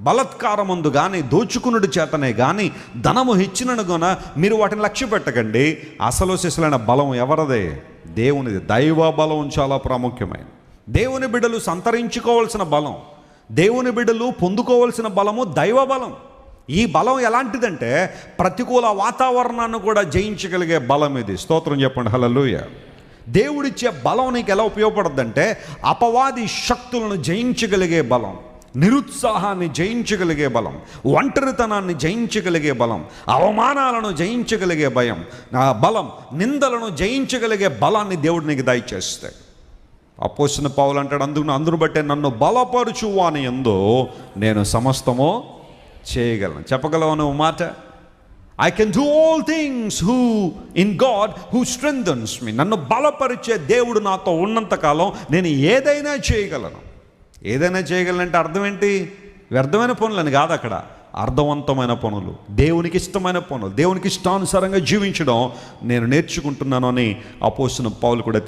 బలత్కారమందు కానీ దోచుకునుడి చేతనే కానీ ధనము హెచ్చినను గున మీరు వాటిని లక్ష్య పెట్టకండి. అసలు సిసలైన బలం ఎవరిదే? దేవునిది. దైవ బలం చాలా ప్రాముఖ్యమైన. దేవుని బిడ్డలు సంతరించుకోవాల్సిన బలం, దేవుని బిడ్డలు పొందుకోవాల్సిన బలము దైవ బలం. ఈ బలం ఎలాంటిదంటే ప్రతికూల వాతావరణాన్ని కూడా జయించగలిగే బలం ఇది. స్తోత్రం చెప్పండి, హల్లెలూయా. దేవుడిచ్చే బలం నీకు ఎలా ఉపయోగపడుతుందంటే అపవాది శక్తులను జయించగలిగే బలం, నిరుత్సాహాన్ని జయించగలిగే బలం, ఒంటరితనాన్ని జయించగలిగే బలం, అవమానాలను జయించగలిగే బలం, నిందలను జయించగలిగే బలాన్ని దేవుడు నీకు దయచేస్తాడు. అపోస్తలుడైన పౌలు అంటాడు, అందును బట్టే నన్ను బలపరుచు వాని యందు నేను సమస్తము చేయగలను. చెప్పగలవు నువ్వు మాట? I can do all things in God who strengthens me. నన్ను బలపరిచే దేవుడు నాతో ఉన్నంతకాలం నేను ఏదైనా చేయగలను. ఏదైనా చేయగలనంటే అర్థం ఏంటి? వ్యర్థమైన పనులని కాదు, అక్కడ అర్థవంతమైన పనులు, దేవునికి ఇష్టమైన పనులు, దేవునికి ఇష్టానుసారంగా జీవించడం నేను నేర్చుకుంటున్నాను అని అపోస్తలుడైన పౌలు కూడా